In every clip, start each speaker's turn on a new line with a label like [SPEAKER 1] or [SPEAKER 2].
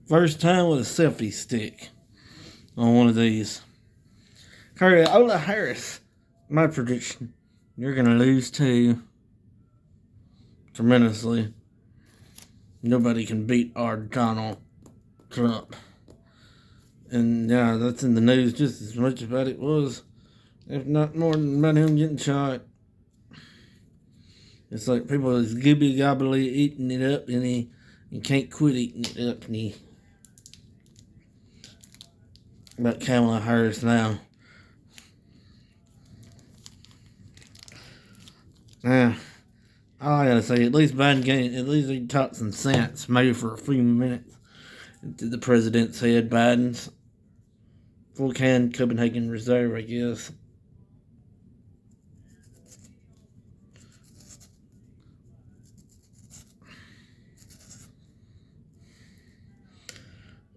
[SPEAKER 1] First time with a selfie stick on one of these. Ola Harris, my prediction, you're going to lose too. Tremendously. Nobody can beat our Donald Trump. And yeah, that's in the news just as much about it was, if not more than about him getting shot. It's like people is gibby gobbly eating it up, and he can't quit eating it up. And he about Kamala Harris now. Yeah, all I gotta say, at least Biden gained, at least he talked some sense, maybe for a few minutes. To the president's head, Biden's full can Copenhagen Reserve, I guess.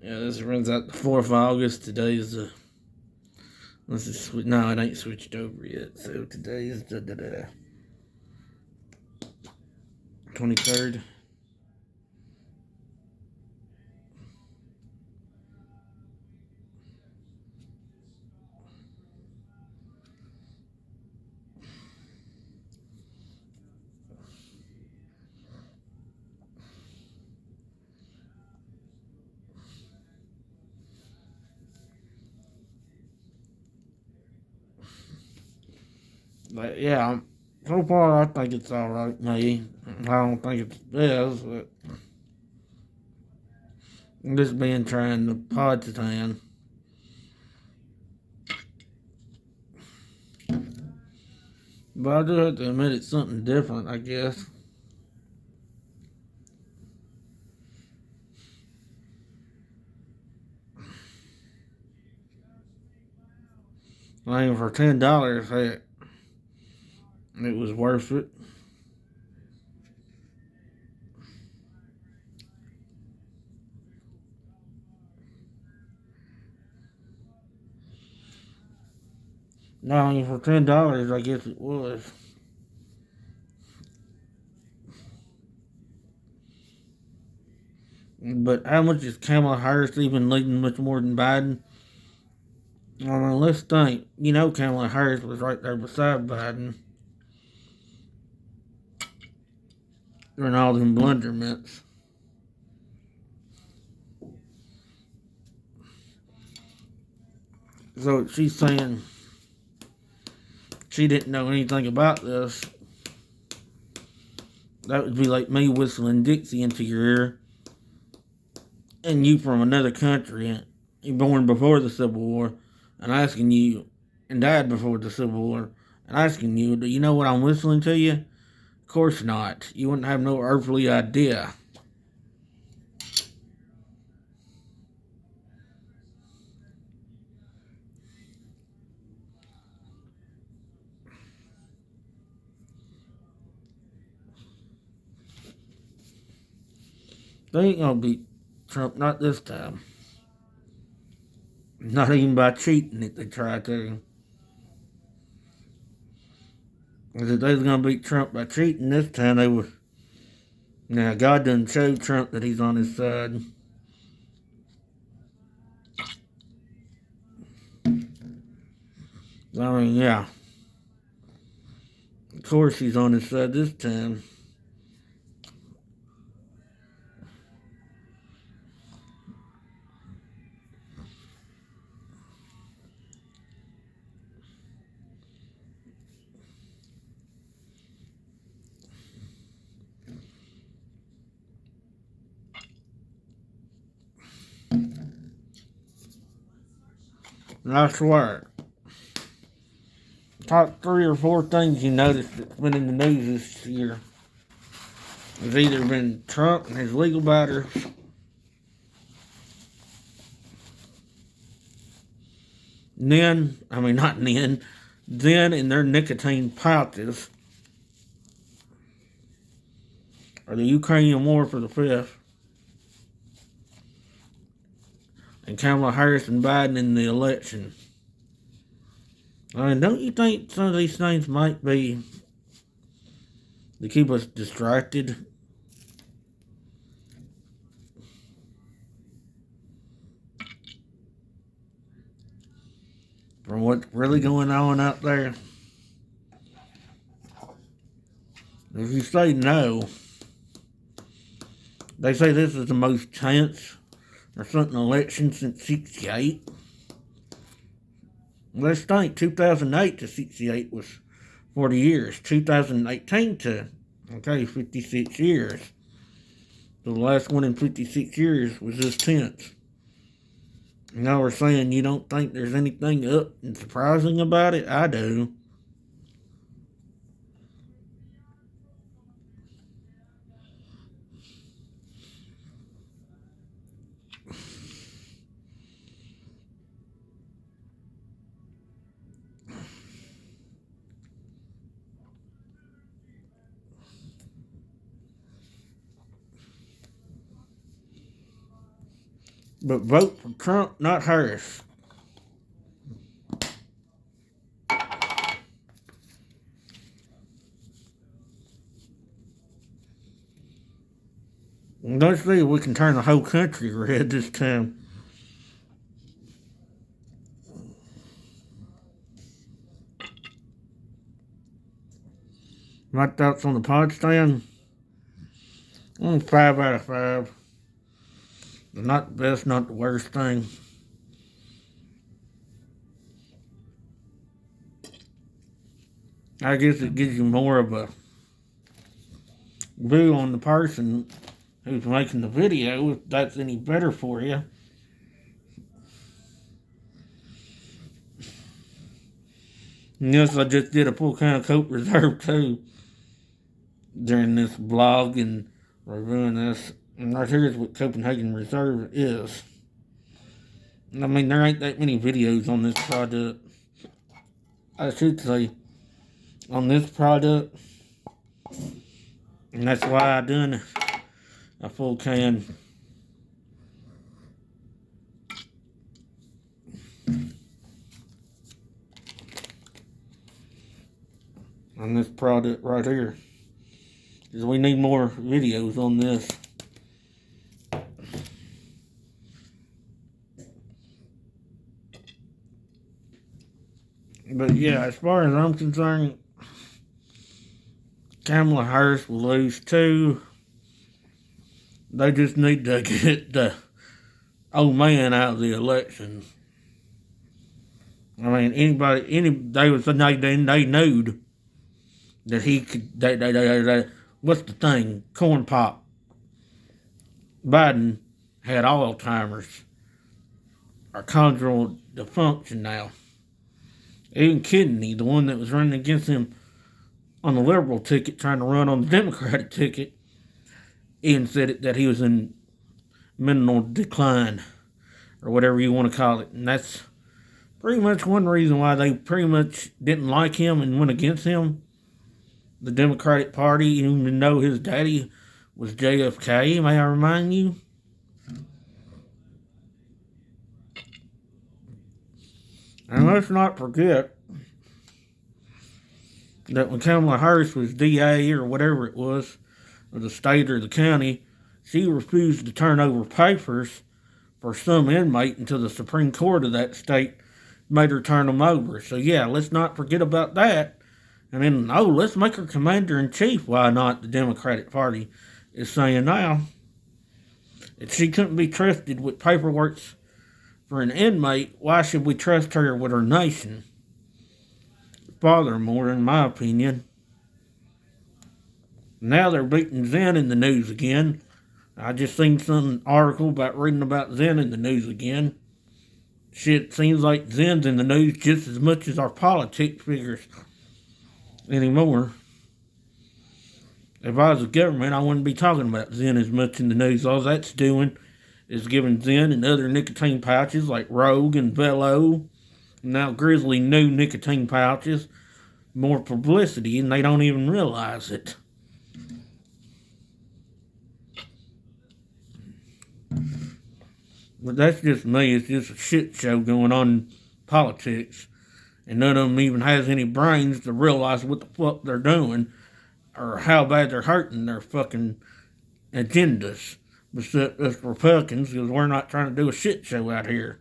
[SPEAKER 1] Yeah, this runs out the 4th of August. Today's the. No, it ain't switched over yet. So today's the 23rd. But yeah, so far I think it's alright, me. I don't think it's best, but I'm just being trying to pod to town. But I do have to admit it's something different, I guess. I mean, for $10, heck, it was worth it. No, I mean, for $10, I guess it was. But how much is Kamala Harris even leading much more than Biden? I mean, let's think. You know, Kamala Harris was right there beside Biden during all them blunderments. So she's saying she didn't know anything about this. That would be like me whistling Dixie into your ear, and you from another country, you born before the Civil War, and asking you, and died before the Civil War, and asking you, do you know what I'm whistling to you? Of course not. You wouldn't have no earthly idea. They ain't gonna beat Trump, not this time. Not even by cheating if they try to. Because if they was gonna beat Trump by cheating this time, they would. Now, God done showed Trump that he's on his side. I mean, yeah. Of course he's on his side this time. And I swear, top 3 or 4 things you noticed that's been in the news this year has either been Trump and his legal batters, then in their nicotine pouches, or the Ukrainian war for the 5th, and Kamala Harris and Biden in the election. I mean, don't you think some of these things might be to keep us distracted? from what's really going on out there. If you say no, they say this is the most tense or something election since '68. Let's think, 2008 to '68 was 40 years. 2018 to, 56 years. So the last one in 56 years was this tense. Now we're saying you don't think there's anything up and surprising about it? I do. But vote for Trump, not Harris. Let's see if we can turn the whole country red this time. My thoughts on the pod stand? 5 out of 5. Not the best, not the worst thing. I guess it gives you more of a view on the person who's making the video, if that's any better for you. And yes, I just did a full kind of Coke Reserve too during this vlog and reviewing this. And right here is what Copenhagen Reserve is. I mean, there ain't that many videos on this product. I should say, on this product. And that's why I done a full can. On this product right here. Because we need more videos on this. But yeah, as far as I'm concerned, Kamala Harris will lose too. They just need to get the old man out of the election. I mean, they would say they knew that he could. What's the thing? Corn pop. Biden had Alzheimer's or congenital dysfunction now. Even Kidney, the one that was running against him on the liberal ticket, trying to run on the Democratic ticket, even said that he was in mental decline, or whatever you want to call it. And that's pretty much one reason why they pretty much didn't like him and went against him. The Democratic Party, even though his daddy was JFK, may I remind you? And let's not forget that when Kamala Harris was DA or whatever it was, of the state or the county, she refused to turn over papers for some inmate until the Supreme Court of that state made her turn them over. So yeah, let's not forget about that. And then, let's make her commander-in-chief. Why not? The Democratic Party is saying now. If she couldn't be trusted with paperwork for an inmate, why should we trust her with our nation? Furthermore, in my opinion, now they're beating Zen in the news again. I just seen some article about reading about Zen in the news again. Shit, seems like Zen's in the news just as much as our politics figures anymore. If I was the government, I wouldn't be talking about Zen as much in the news. All that's doing is giving Zen and other nicotine pouches like Rogue and Velo, and now Grizzly new nicotine pouches, more publicity, and they don't even realize it. But that's just me. It's just a shit show going on in politics. And none of them even has any brains to realize what the fuck they're doing or how bad they're hurting their fucking agendas. Besides us Republicans, because we're not trying to do a shit show out here.